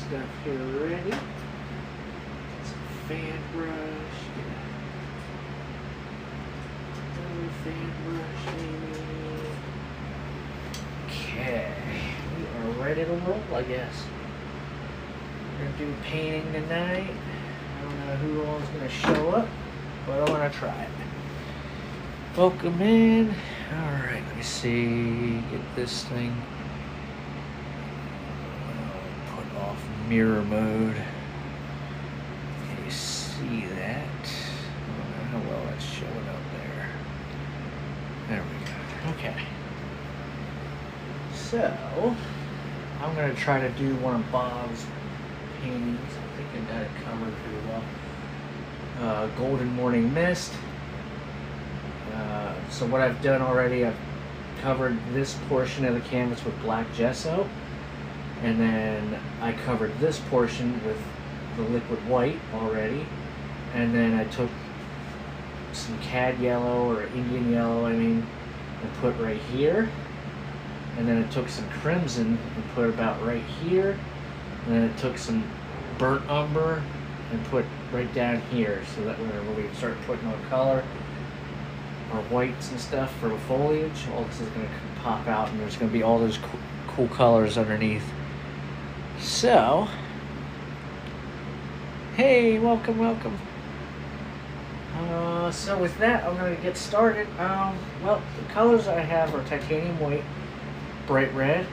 stuff here ready. Some fan brush. Another fan brush, maybe. Okay, we are ready to roll, I guess. We're gonna do painting tonight. I don't know who all is gonna show up, but I'm gonna try it. Welcome in. All right, let me see. Get this thing. Put off mirror mode. Can you see that? I don't know how well that's showing up there. There we go. Okay. So, I'm going to try to do one of Bob's paintings. I think I got it covered pretty well. Golden Morning Mist. So what I've done already, I've covered this portion of the canvas with black gesso, and then I covered this portion with the liquid white already, and then I took some cad yellow, or Indian yellow and put right here, and then I took some crimson and put about right here, and then I took some burnt umber and put right down here, so that when we start putting on color, our whites and stuff for the foliage, all this is going to pop out, and there's going to be all those cool colors underneath. So, hey, welcome. So with that, I'm going to get started. Well, the colors I have are titanium white, bright red,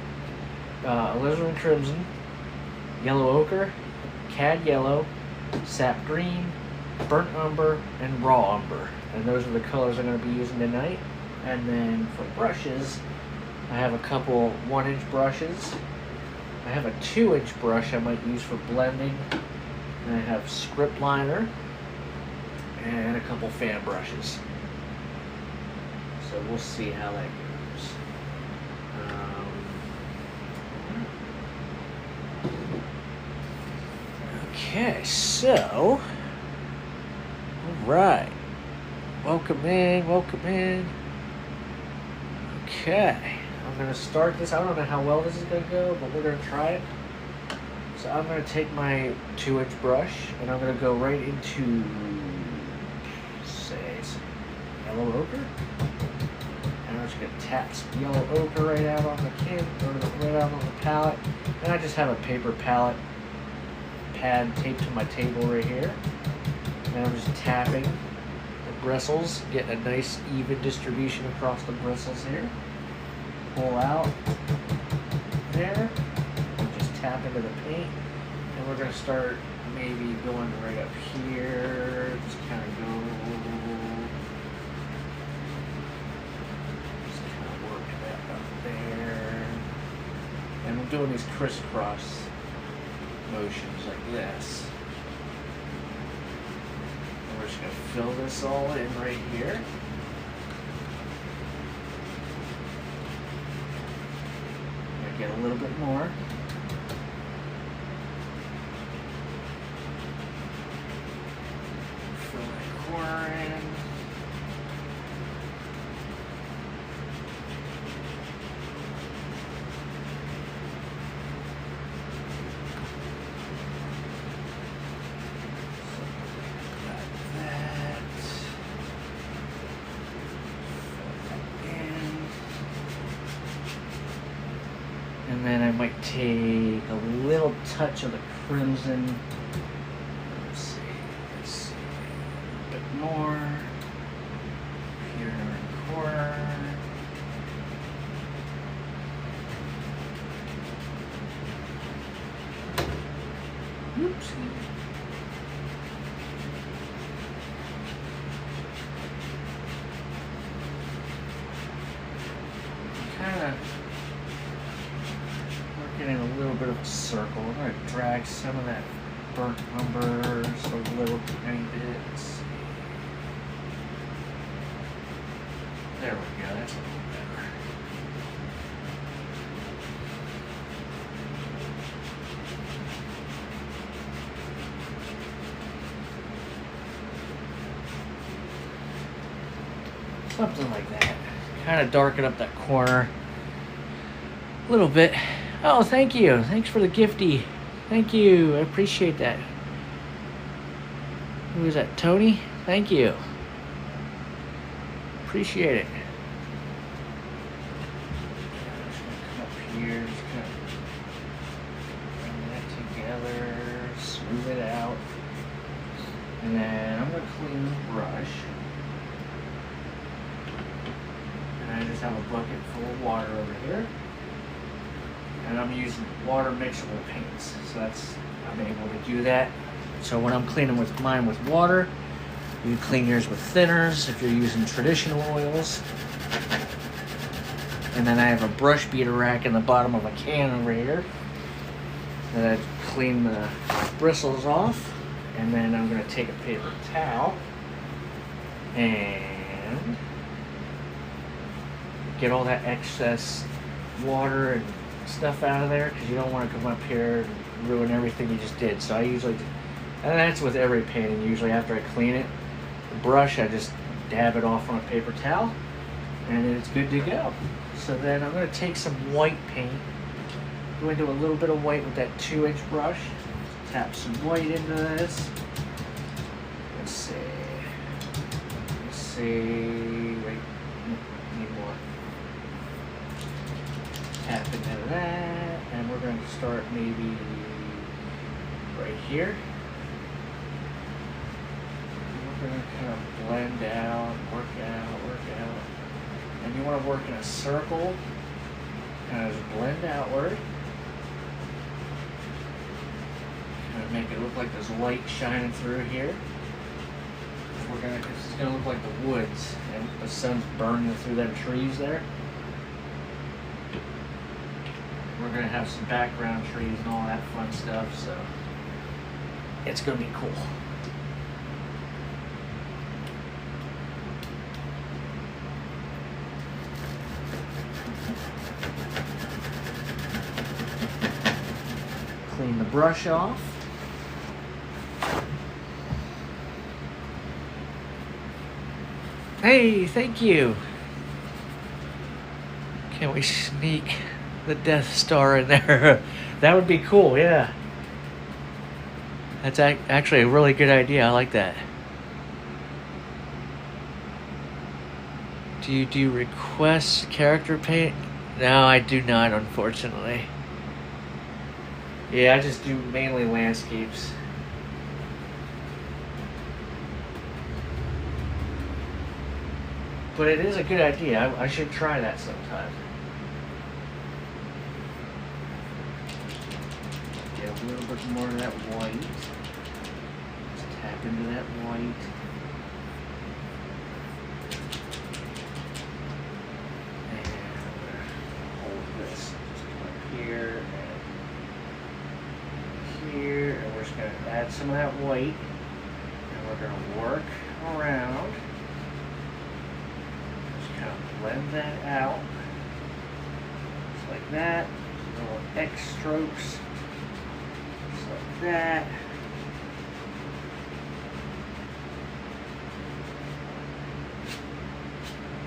alizarin crimson, yellow ochre, cad yellow, sap green, burnt umber, and raw umber. And those are the colors I'm going to be using tonight. And then for brushes, I have a couple 1-inch brushes. I have a 2-inch brush I might use for blending. And I have script liner and a couple fan brushes. So we'll see how that goes. Okay, so, all right. Welcome in. Okay, I'm going to start this. I don't know how well this is going to go, but we're going to try it. So I'm going to take my 2-inch brush, and I'm going to go right into, say, some yellow ochre. And I'm just going to tap some yellow ochre right out on the right out on the palette. And I just have a paper palette pad taped to my table right here. And I'm just tapping bristles, getting a nice even distribution across the bristles here. Pull out there, and just tap into the paint, and we're going to start maybe going right up here, just kind of work that up there, and we're doing these crisscross motions like this. We're just going to fill this all in right here. I'm going to get a little bit more. Fill that corner in. And then I might take a little touch of the crimson. Let's see, a bit more. Here in the corner. Oops. Kind of in a little bit of a circle. I'm going to drag some of that burnt umber just a little tiny bit. Let's see. There we go. That's a little better. Something like that. Kind of darken up that corner a little bit. Oh, thank you. Thanks for the gifty. Thank you. I appreciate that. Who is that? Tony? Thank you. Appreciate it. Just gonna come up here, just kind of bring that together, smooth it out. And then I'm gonna clean the brush. And I just have a bucket full of water over here. And I'm using water mixable paints. So I'm able to do that. So when I'm cleaning with mine with water, you can clean yours with thinners if you're using traditional oils. And then I have a brush beater rack in the bottom of a can over here that I clean the bristles off. And then I'm gonna take a paper towel and get all that excess water and stuff out of there, because you don't want to come up here and ruin everything you just did. So I usually, and that's with every painting, usually after I clean it, the brush, I just dab it off on a paper towel and it's good to go. So then I'm going to take some white paint, go into a little bit of white with that 2-inch brush, tap some white into this. Let's see, wait, need more. Tap into that, and we're going to start maybe right here. We're going to kind of blend out, work out. And you want to work in a circle, kind of just blend outward. Kind of make it look like there's light shining through here. It's going to look like the woods, and the sun's burning through them trees there. We're going to have some background trees and all that fun stuff, so it's going to be cool. Clean the brush off. Hey, thank you. Can we sneak the Death Star in there? That would be cool, yeah. That's actually a really good idea. I like that. Do you do request character paint? No, I do not, unfortunately. Yeah, I just do mainly landscapes. But it is a good idea. I should try that sometime. Get a little bit more of that white. Just tap into that white. And hold this. Just come up here and here. And we're just going to add some of that white. And we're going to work around. Blend that out, just like that. Little X strokes, just like that.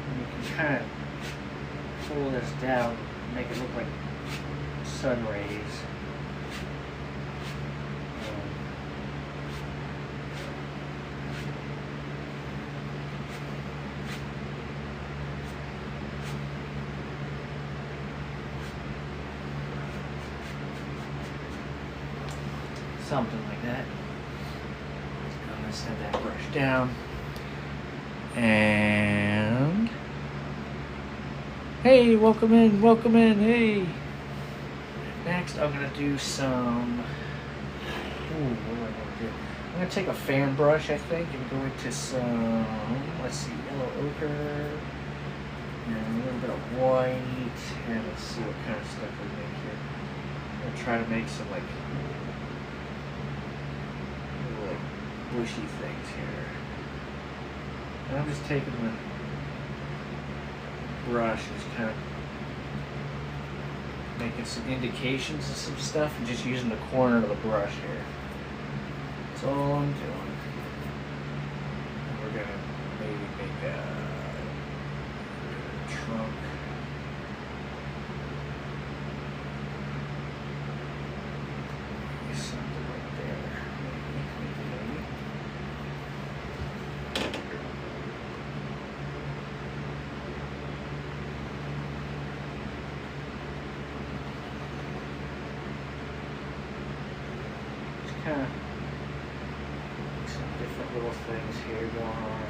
And you can kind of pull this down, make it look like sun rays. Something like that. I'm going to set that brush down. And hey, welcome in, hey. Next, I'm going to do some, what am I going to do? I'm going to take a fan brush, I think, and go into some, let's see, yellow ochre, and a little bit of white, and let's see what kind of stuff we make here. I'm going to try to make some, like, bushy things here. And I'm just taking the brush and just kind of making some indications of some stuff and just using the corner of the brush here. That's all I'm doing. And we're gonna maybe make a trunk. kind of some different little things here going on.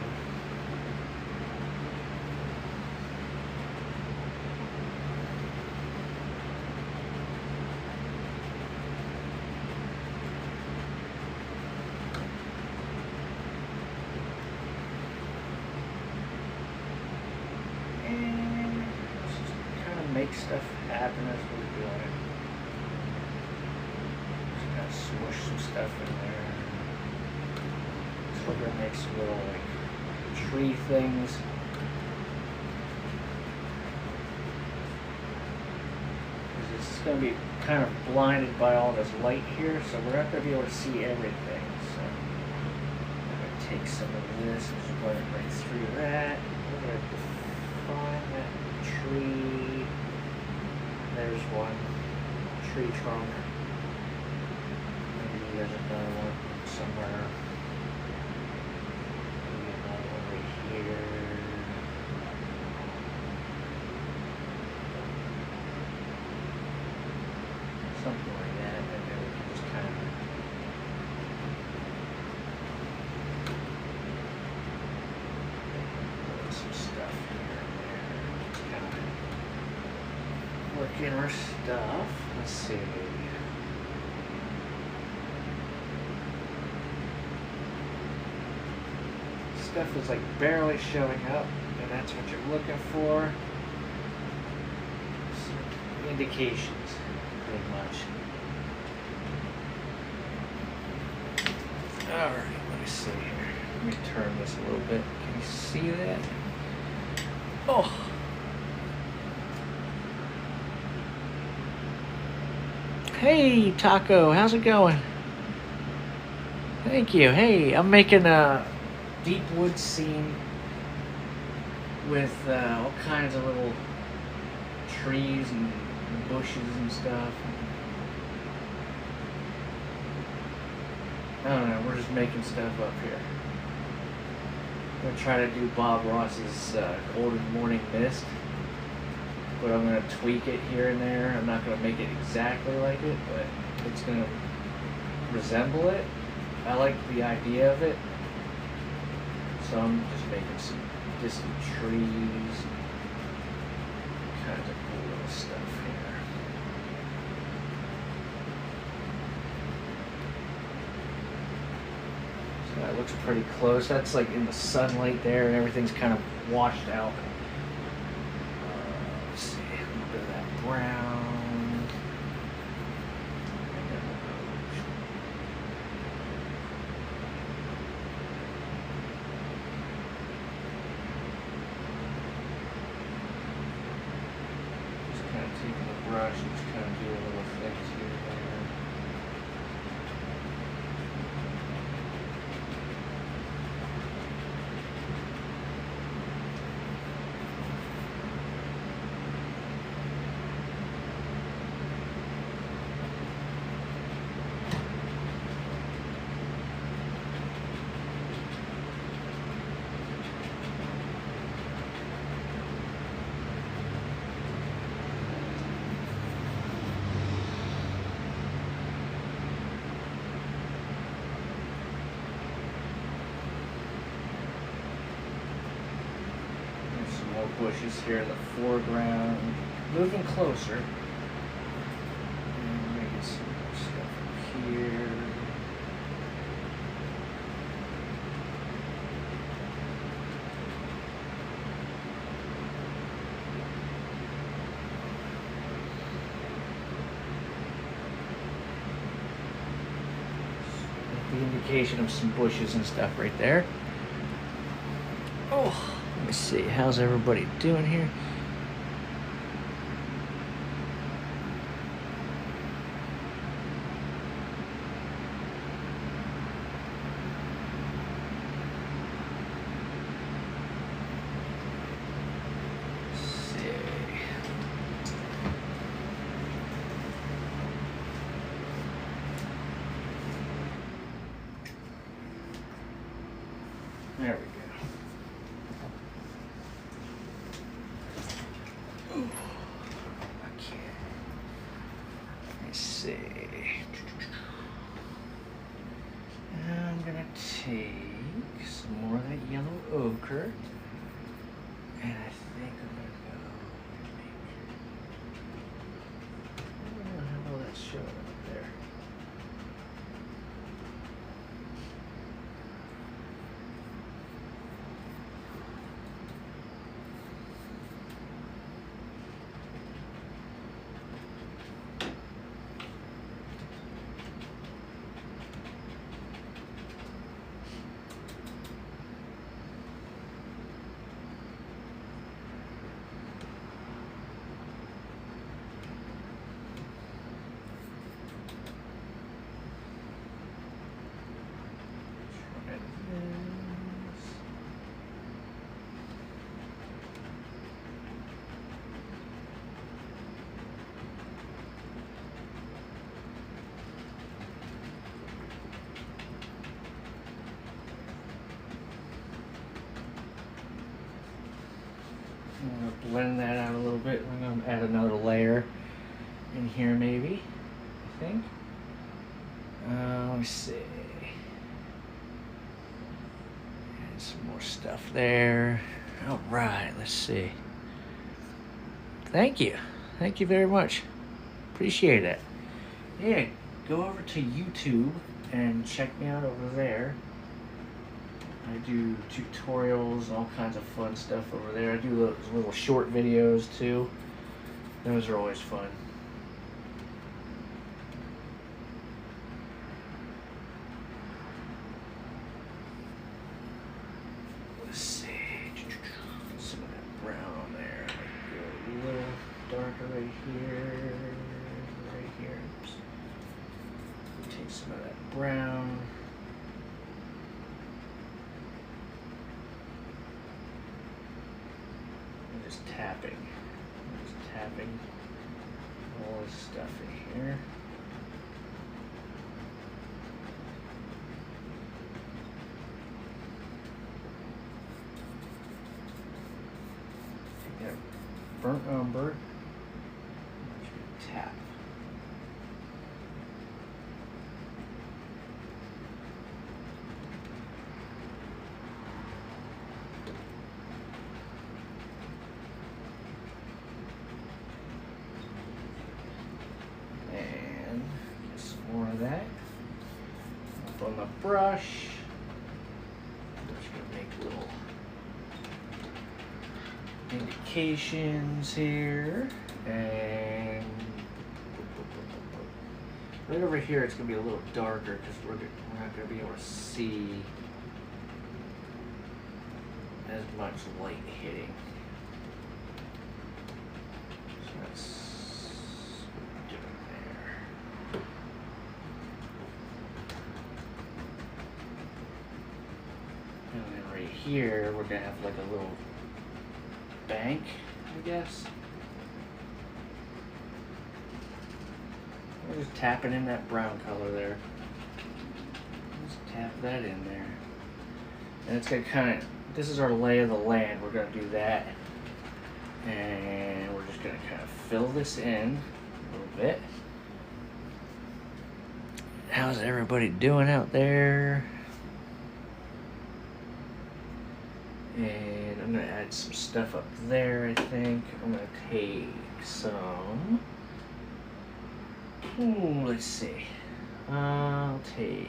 Make stuff happen as we're doing it. Just kind of smush some stuff in there. So we're gonna make some little like tree things. This is gonna be kind of blinded by all this light here, so we're not gonna be able to see everything. So I'm gonna take some of this and just run it right through that. We're gonna define that tree. There's one tree trunk. Maybe there's another one somewhere. Maybe another one right here. Something like that. And then we can just kind of put some stuff here and there. Kind of work in our stuff. Let's see. Stuff is like barely showing up, and that's what you're looking for. Some indications, pretty much. Alright, let me see here. Let me turn this a little bit. Can you see that? Oh! Hey, Taco, how's it going? Thank you. Hey, I'm making a deep wood scene with all kinds of little trees and bushes and stuff. I don't know, we're just making stuff up here. I'm gonna try to do Bob Ross's Golden Morning Mist, but I'm gonna tweak it here and there. I'm not gonna make it exactly like it, but it's gonna resemble it. I like the idea of it, so I'm just making some distant trees, kinds of cool little stuff here. So that looks pretty close. That's like in the sunlight there, and everything's kind of washed out. Let's see, a little bit of that brown. Brush and just kind of do a little things here and there. Bushes here in the foreground, moving closer, and making some more stuff here. The indication of some bushes and stuff right there. Oh. Let me see, how's everybody doing here? Let's see. There we go. Okay. Let's see. take some more of that yellow ochre, and I think I'm gonna go make, how well that's showing up there. I'm going to blend that out a little bit. I'm going to add another layer in here maybe, I think. Let me see. Add some more stuff there. All right, let's see. Thank you. Thank you very much. Appreciate it. Yeah, go over to YouTube and check me out over there. I do tutorials, all kinds of fun stuff over there. I do those little short videos too. Those are always fun. Let's see. Some of that brown on there. Go a little darker right here. Right here. Oops. Take some of that brown. Just tapping all this stuff in here. Take that burnt umber, tap. More of that up on the brush. I'm just gonna make little indications here, and right over here it's gonna be a little darker because we're not gonna be able to see as much light hitting. So that's here we're gonna have like a little bank, I guess. We're just tapping in that brown color there. Just tap that in there. And it's gonna kind of, this is our lay of the land. We're gonna do that. And we're just gonna kind of fill this in a little bit. How's everybody doing out there? And I'm gonna add some stuff up there, I think. I'm gonna take some, let's see. I'll take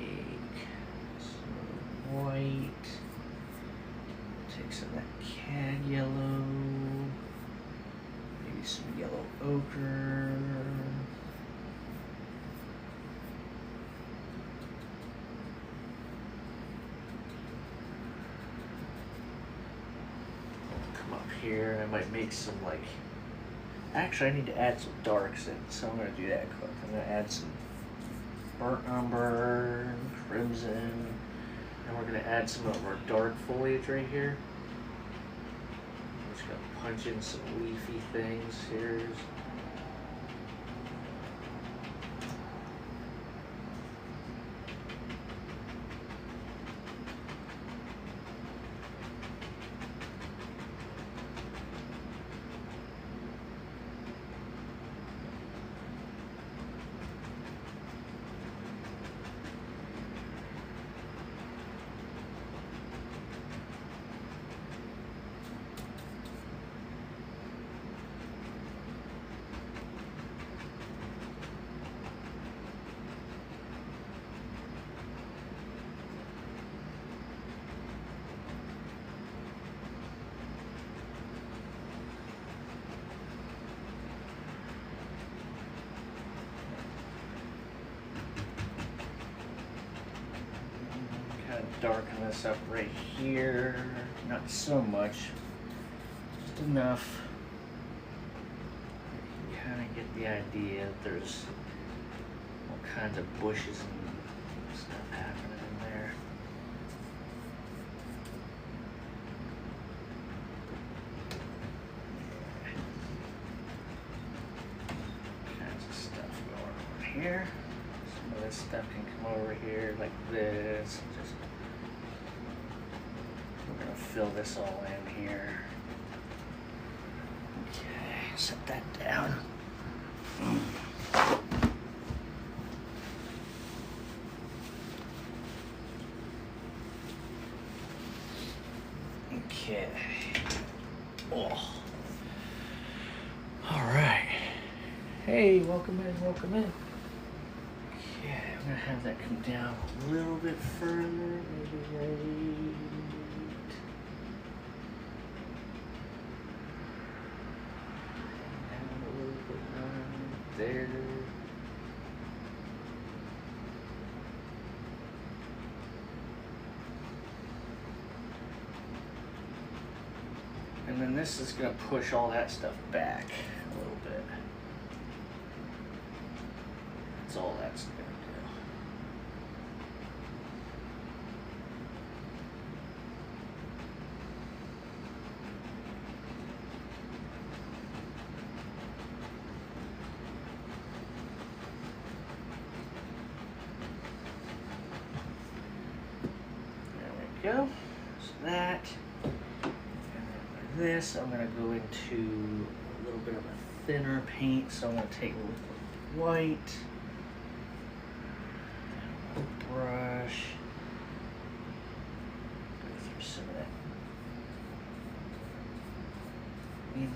some white, take some of that cad yellow, maybe some yellow ochre. Here, I might make some like, actually I need to add some darks in, so I'm going to do that quick. I'm going to add some burnt umber, crimson, and we're going to add some of our dark foliage right here. I'm just going to punch in some leafy things here. kind of darken this up right here. Not so much, just enough. You kind of get the idea that there's all kinds of bushes and stuff happening in there. Kinds of stuff going on here. Some of this stuff can come over here like this. Just we're gonna fill this all in here. Okay, set that down. Okay. Oh. All right. Hey, welcome in, welcome in. Okay, I'm gonna have that come down a little bit further, maybe right. Down a little bit right there. And then this is going to push all that stuff back a little bit. That's all that's going to do. There we go. So that. This, I'm going to go into a little bit of a thinner paint, so I'm going to take a liquid white, brush, go through some of that in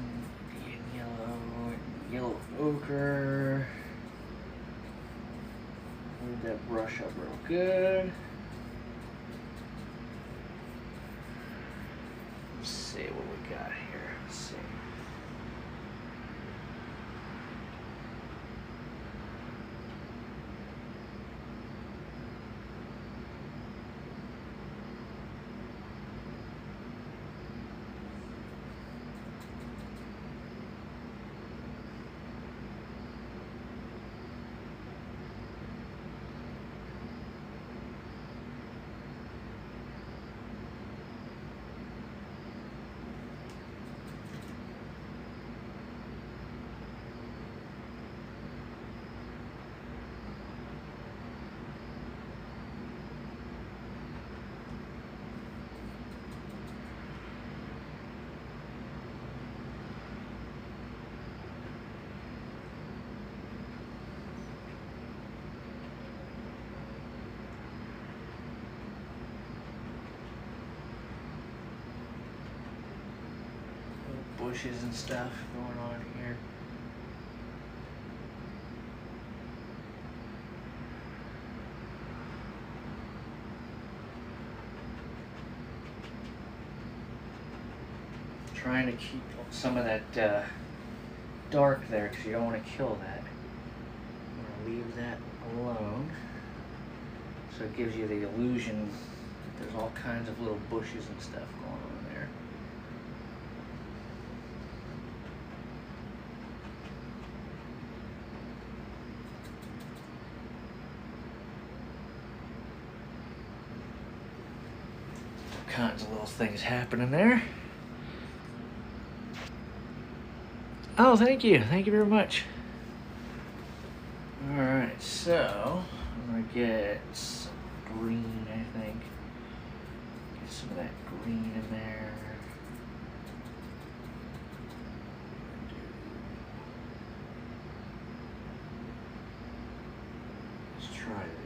yellow ochre, move that brush up real good. See what we got here. Let's see. Bushes and stuff going on here. Trying to keep some of that dark there because you don't want to kill that. I'm going to leave that alone so it gives you the illusion that there's all kinds of little bushes and stuff going on there. Kinds of little things happening there. Oh, thank you very much. All right, so I'm gonna get some green, I think. Get some of that green in there. Let's try this.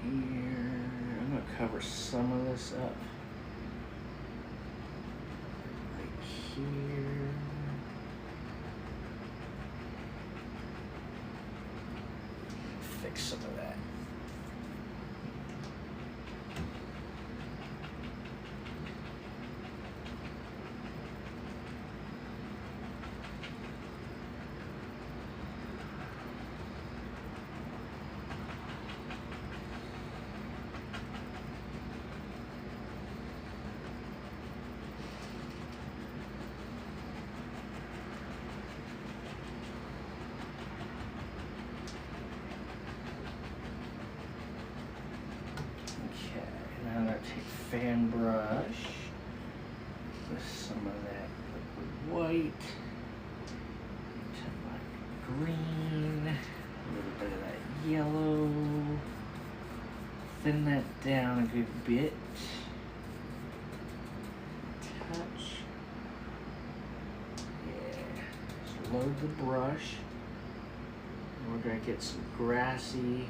here. I'm gonna cover some of this up. Right here. Fix some of that. Now I'm going to take fan brush with some of that liquid white into my green, a little bit of that yellow, thin that down a good bit, touch, yeah, just load the brush, and we're going to get some grassy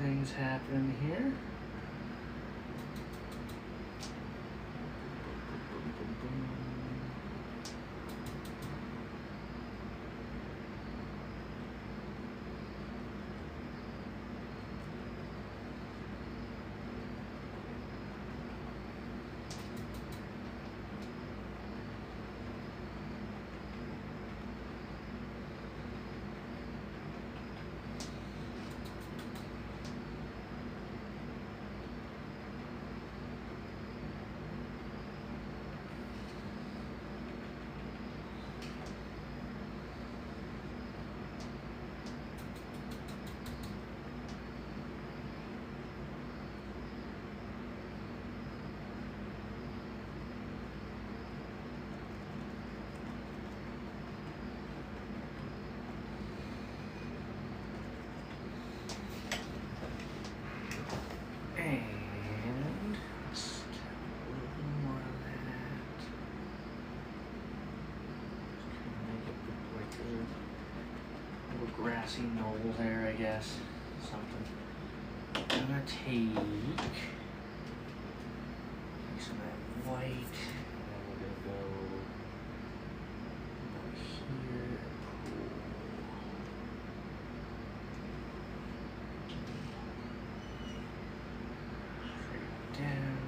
things happening here. And just a little more of that. Just kind of make it look like there's a little grassy knoll there, I guess. Something. I'm gonna take some of that white, and we're gonna go over here and pull. Down.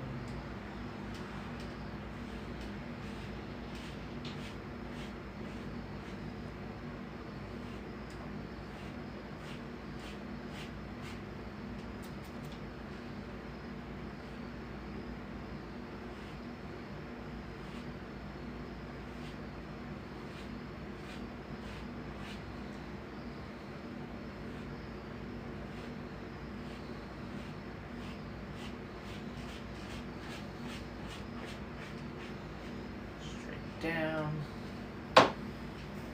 Down,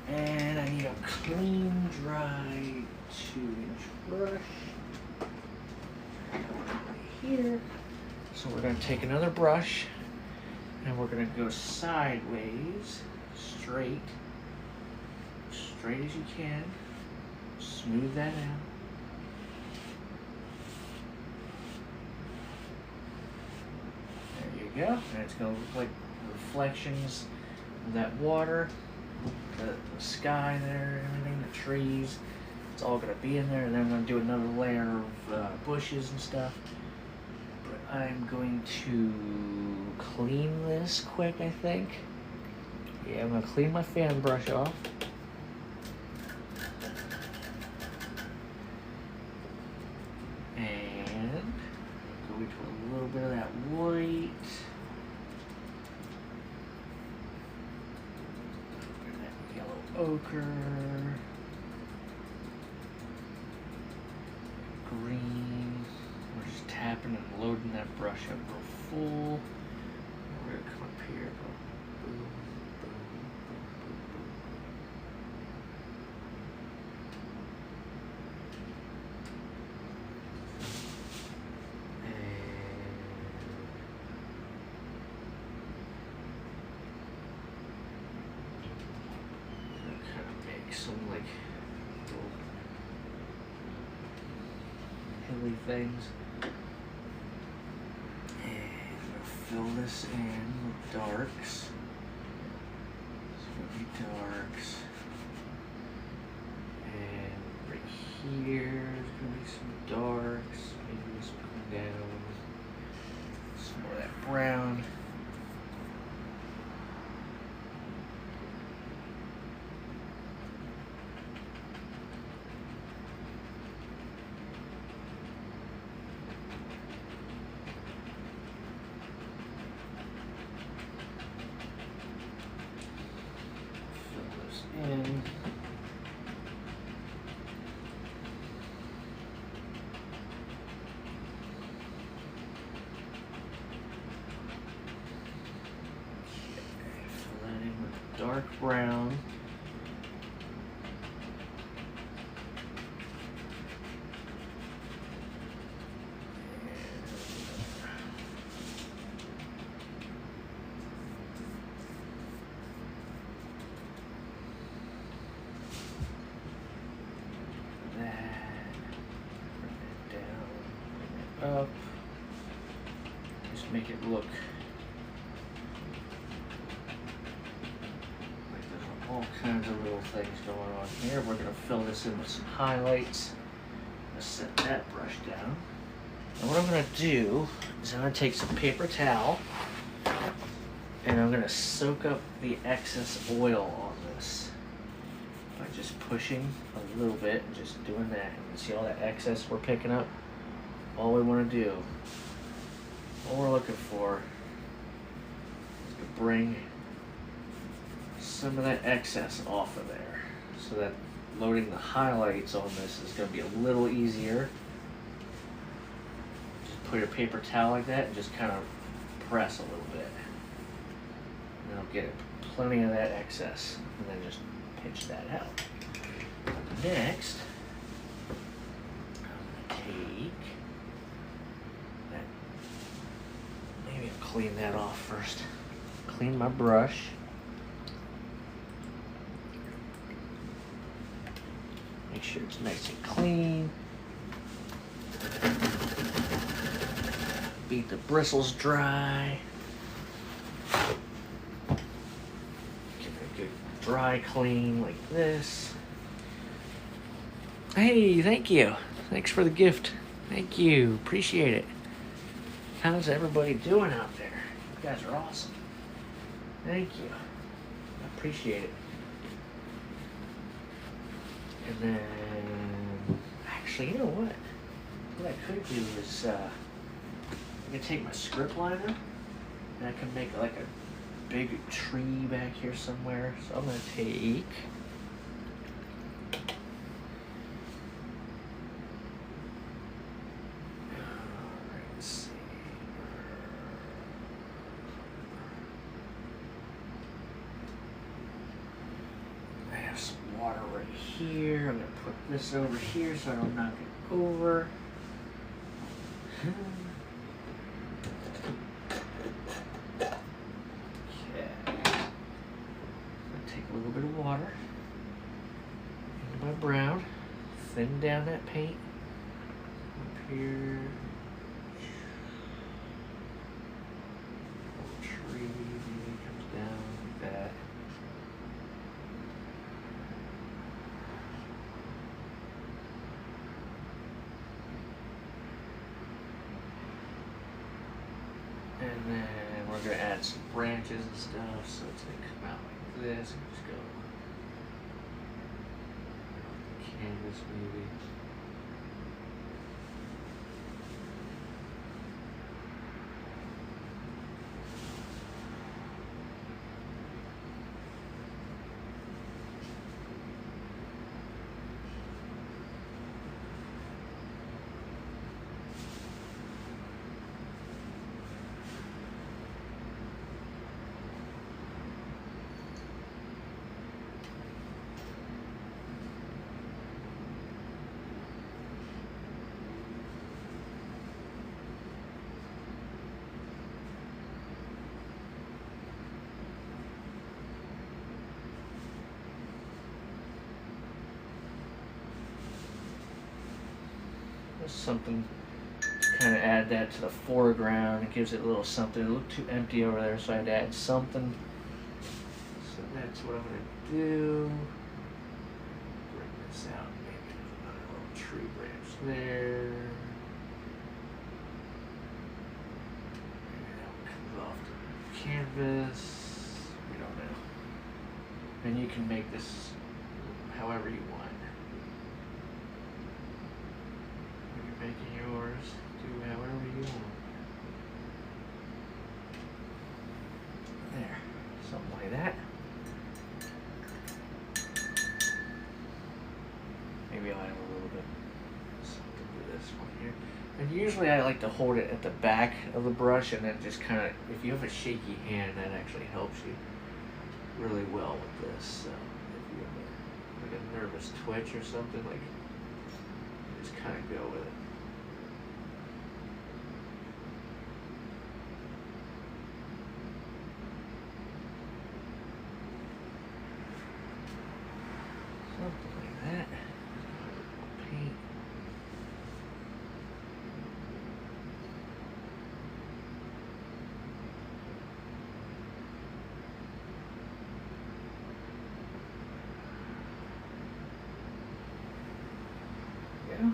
and I need a clean, dry 2-inch brush right here. So we're going to take another brush, and we're going to go sideways, straight as you can. Smooth that out. There you go, and it's going to look like reflections of that water, the sky there, everything, the trees. It's all going to be in there, and then I'm going to do another layer of bushes and stuff. But I'm going to clean this quick, I think. Yeah, I'm going to clean my fan brush off. And go into a little bit of that white. Ochre, green. We're just tapping and loading that brush up real full. We're gonna come up here, go boom, boom, boom, boom, boom. Some like little squiggly things. And we'll fill this in with darks. It's gonna be darks. And right here is gonna be some darks. Maybe this will come down. Some more of that brown. In. Fill that in with dark brown. Up. Just make it look like there's all kinds of little things going on here. We're gonna fill this in with some highlights. Let's set that brush down. And what I'm gonna do is I'm gonna take some paper towel and I'm gonna soak up the excess oil on this by just pushing a little bit and just doing that. And see all that excess we're picking up? All we want to do, all we're looking for is to bring some of that excess off of there so that loading the highlights on this is going to be a little easier. Just put a paper towel like that and just kind of press a little bit. And I'll get plenty of that excess and then just pinch that out. Next, I'm going to take... Maybe I'll clean that off first. Clean my brush. Make sure it's nice and clean. Beat the bristles dry. Give it a good dry clean like this. Hey, thank you. Thanks for the gift. Thank you. Appreciate it. How's everybody doing out there? You guys are awesome. Thank you. I appreciate it. And then, actually, you know what? What I could do is, I'm gonna take my script liner, and I can make like a big tree back here somewhere. So I'm gonna take. Water right here. I'm gonna put this over here so I don't knock it over. Okay. I'm gonna take a little bit of water into my brown, thin down that paint up here. Tree maybe comes down like that. And then we're going to add some branches and stuff, so it's going to come out like this and just go canvas maybe. something to kind of add that to the foreground. It gives it a little something. It looked too empty over there, so I had to add something. So that's what I'm going to do. Bring this out. Maybe another little tree branch there. Maybe that comes off the canvas. We don't know. And you can make this however you want. When you're making yours, do however you want. There, something like that. Maybe I'll add a little bit something to this one here. And usually I like to hold it at the back of the brush and then just kind of, if you have a shaky hand, that actually helps you really well with this. So if you have like a nervous twitch or something, like, just kind of go with it. Something like that. Paint. Yeah.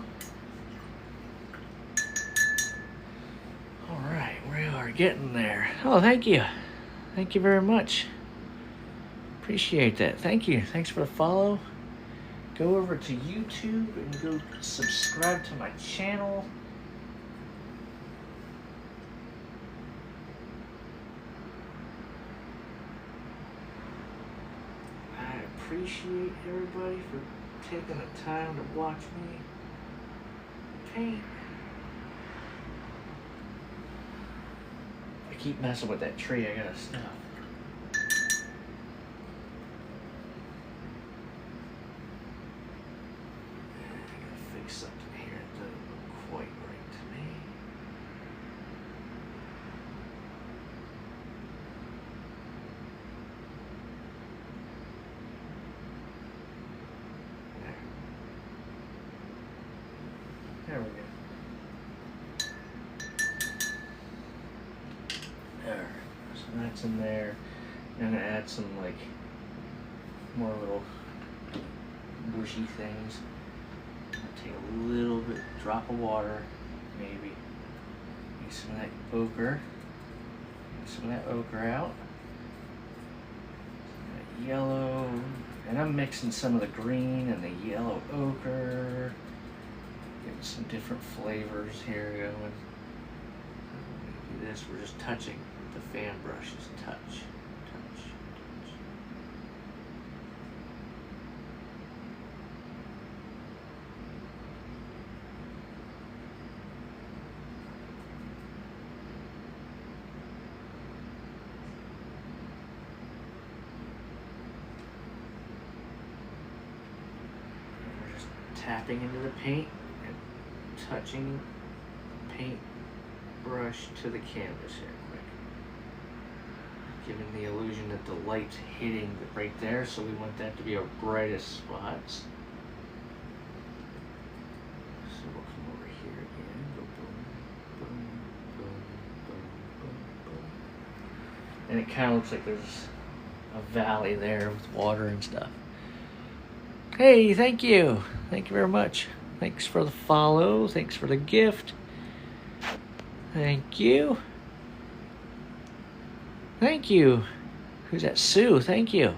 All right, we are getting there. Oh, thank you. Thank you very much. Appreciate that. Thank you. Thanks for the follow. Go over to YouTube and go subscribe to my channel. I appreciate everybody for taking the time to watch me paint. I keep messing with that tree. I gotta stop. Something here that doesn't look quite right to me. There we go. There. So that's in there. I'm gonna add some like more little bushy things. Take a little bit, drop of water, maybe. Get some of that ochre. Get some of that ochre out. Some of that yellow. And I'm mixing some of the green and the yellow ochre. Getting some different flavors here going. Do this, we're just touching the fan brushes. Touch. Tapping into the paint and touching the paint brush to the canvas here quick. Giving the illusion that the light's hitting right there, so we want that to be our brightest spots. So we'll come over here again, go boom, boom, boom, boom, boom, boom. And it kind of looks like there's a valley there with water and stuff. Hey, thank you. Thank you very much. Thanks for the follow. Thanks for the gift. Thank you. Thank you. Who's that? Sue. Thank you.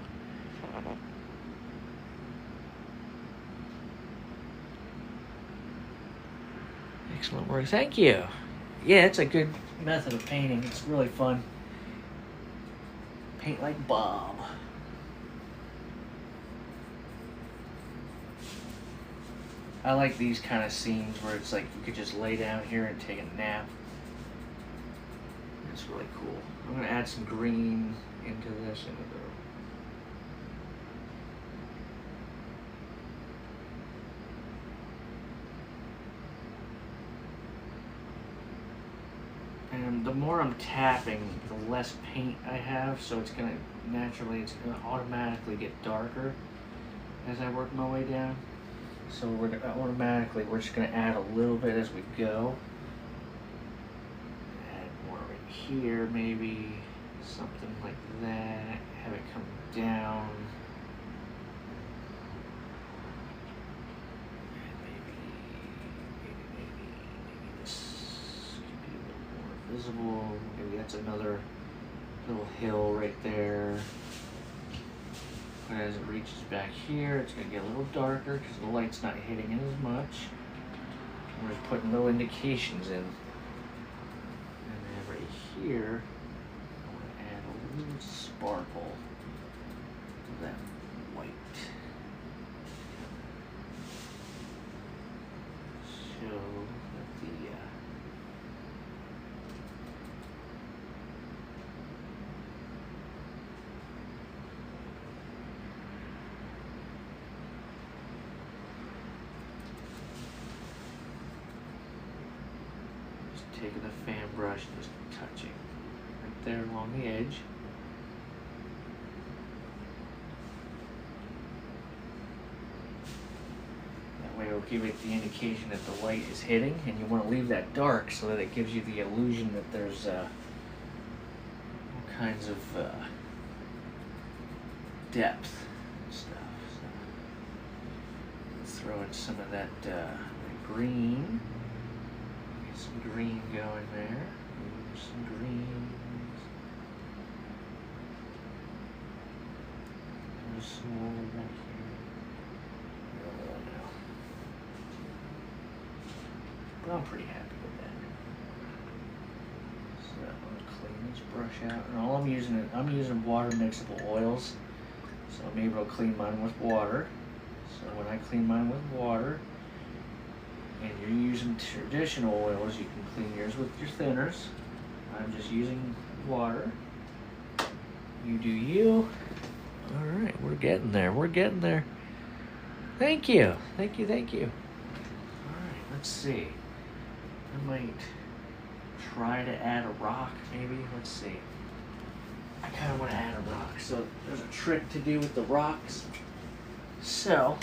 Excellent work. Thank you. Yeah, it's a good method of painting. It's really fun. Paint like Bob. I like these kind of scenes where it's like you could just lay down here and take a nap. It's really cool. I'm going to add some green into this. And the more I'm tapping, the less paint I have, so it's going to automatically get darker as I work my way down. So we're gonna automatically, we're just gonna add a little bit as we go. Add more right here, maybe something like that. Have it come down. Maybe this could be a little more visible. Maybe that's another little hill right there. But as it reaches back here, it's going to get a little darker because the light's not hitting it as much. We're just putting little indications in. And then right here, I want to add a little sparkle to that white. Show that the taking the fan brush and just touching right there along the edge. That way it'll give it the indication that the light is hitting, and you want to leave that dark so that it gives you the illusion that there's all kinds of depth and stuff. So let's throw in some of that green. Some green going there. Some greens. There's some more back here. But I'm pretty happy with that. So I'm gonna clean this brush out. And all I'm using water mixable oils. So I'm able to clean mine with water. So when I clean mine with water, and you're using traditional oils, you can clean yours with your thinners. I'm just using water. You do you. All right, we're getting there. We're getting there. Thank you. Thank you. Thank you. All right, let's see. I might try to add a rock, maybe. Let's see. I kind of want to add a rock. So there's a trick to do with the rocks. So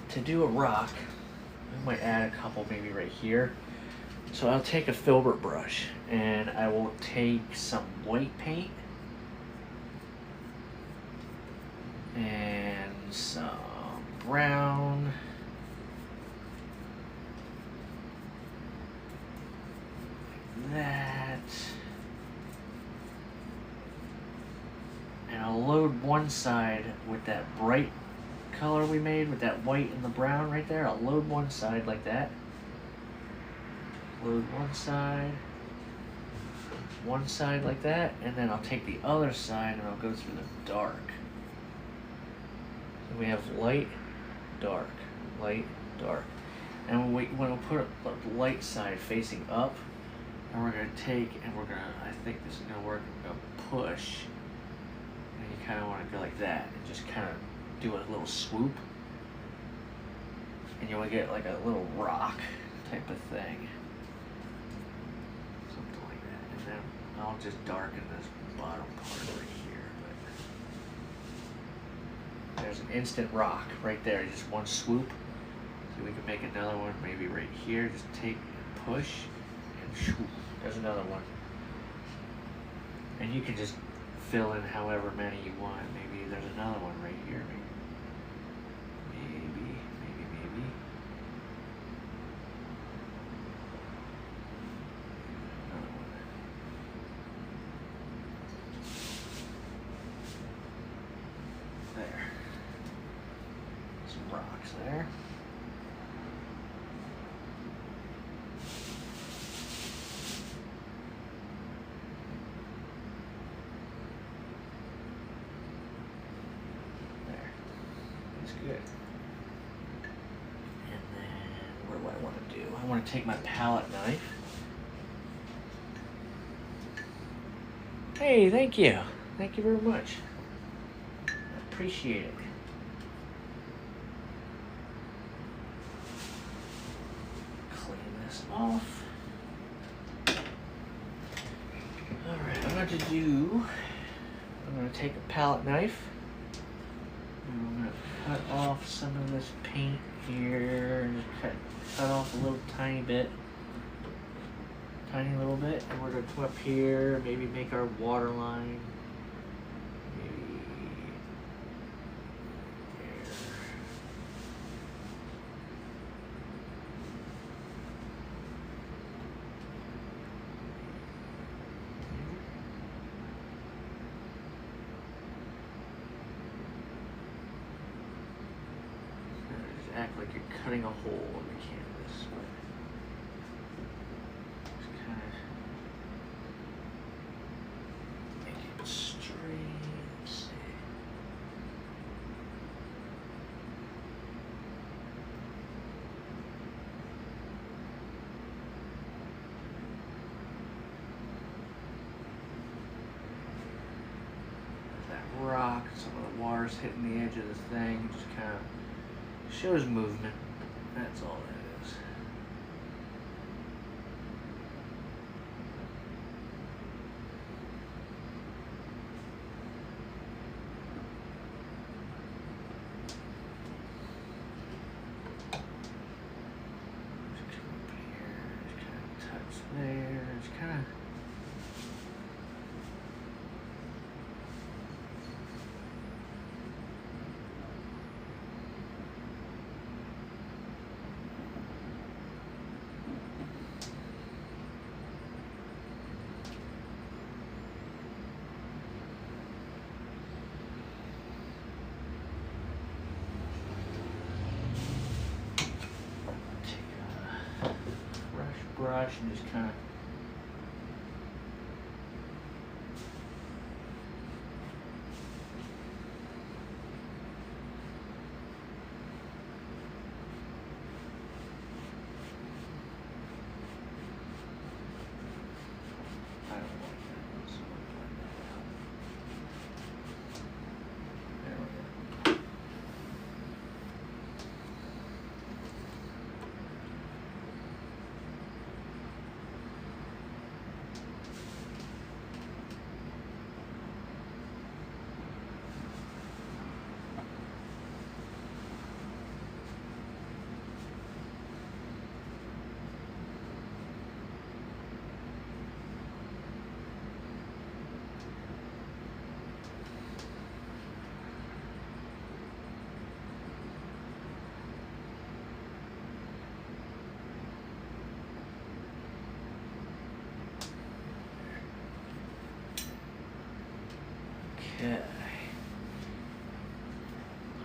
to do a rock, I might add a couple maybe right here. So I'll take a filbert brush and I will take some white paint and some brown like that, and I'll load one side with that bright color we made with that white and the brown right there. I'll load one side like that. Load one side like that, and then I'll take the other side and I'll go through the dark. So we have light, dark, light, dark. And when we'll put the light side facing up, and we're gonna take and I think this is gonna work, we're gonna push. And you kinda wanna go like that and just kinda do a little swoop, and you want to get like a little rock type of thing, something like that. And then I'll just darken this bottom part right here. But there's an instant rock right there, just one swoop. So we can make another one maybe right here. Just take and push, and shoo, there's another one. And you can just fill in however many you want. Maybe there's another one right here. Maybe. There. Some rocks there. Good. And then what do I want to do? I want to take my palette knife. Hey, thank you. Thank you very much. I appreciate it. Clean this off. Alright, I'm going to take a palette knife. I'm going to cut off some of this paint here and just cut off a little tiny bit. Tiny little bit. And we're going to come up here, maybe make our water line. Maybe there. Just act like you're cutting a hole in the canvas. Just kind of make it straight. Let's see. That rock, some of the water's hitting the edge of the thing, just kind of shows movement. That's all that is. Just come up here, just kind of touch there, just kind of. Brush and just kind of I don't like that. So we'll blend that out. There we go. Okay.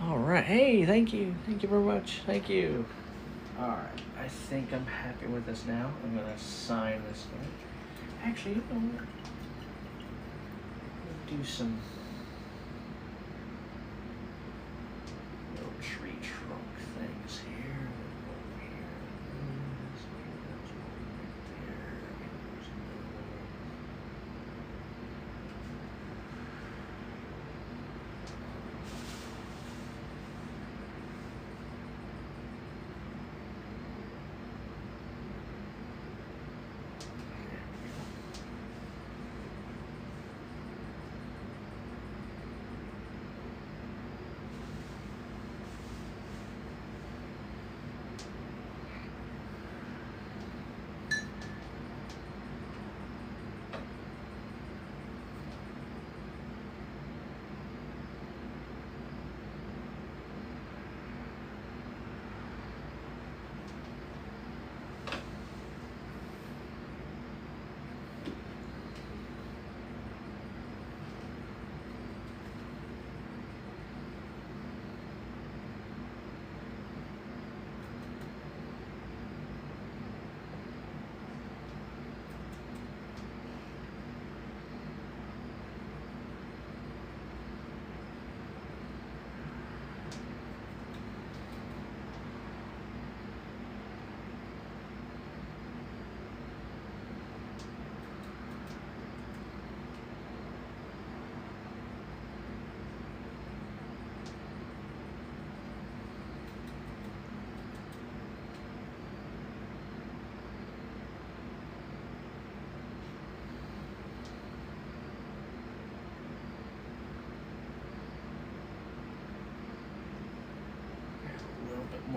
All right. Hey, thank you. Thank you very much. Thank you. All right. I think I'm happy with this now. I'm going to sign this one. Actually, you know what? We'll do some little tree trunk things here. Over here.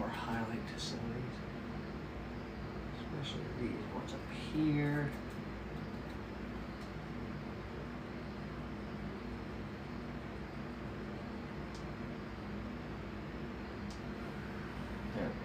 more highlight to some of these. Especially these ones up here. There we go.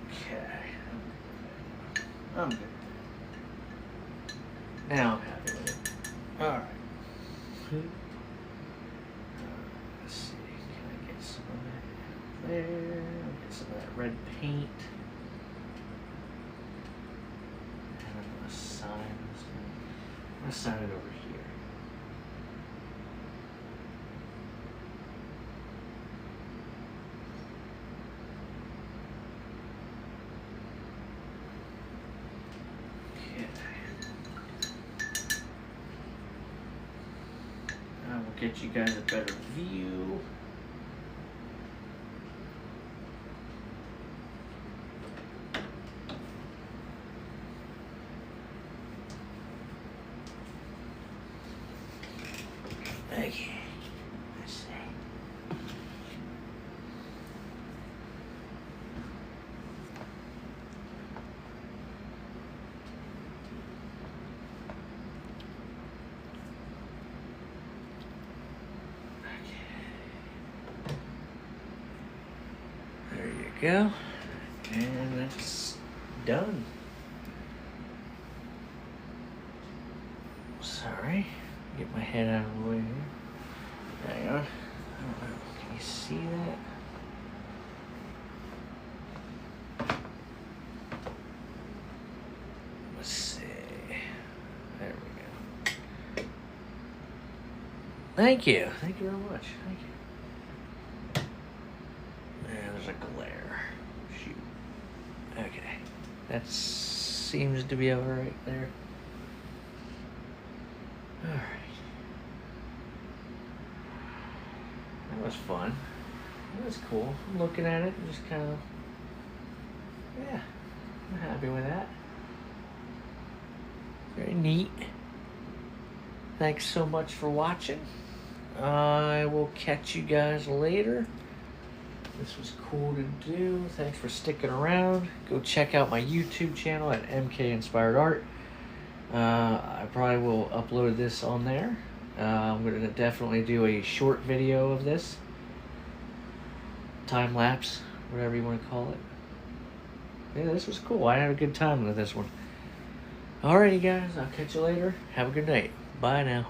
Okay. I'm good. Now I'm happy with it. Alright. Let's see. Can I get some of that there? Get some of that red paint. And I'm going to sign this one. I'm going to sign it over here. Get you guys a better view. Okay, let's see. There you go. And that's done. Sorry. Get my head out of the way here. Hang on. I don't know. Can you see that? Let's see. There we go. Thank you. Thank you very much. Thank you. There's a glare. Shoot. Okay. That seems to be alright there. Alright. That was fun. That was cool. I'm looking at it and just kind of, yeah, I'm happy with that. Very neat. Thanks so much for watching. I will catch you guys later. This was cool to do. Thanks for sticking around. Go check out my YouTube channel at MK Inspired Art. I probably will upload this on there. I'm going to definitely do a short video of this. Time lapse, whatever you want to call it. Yeah, this was cool. I had a good time with this one. Alrighty guys, I'll catch you later. Have a good night. Bye now.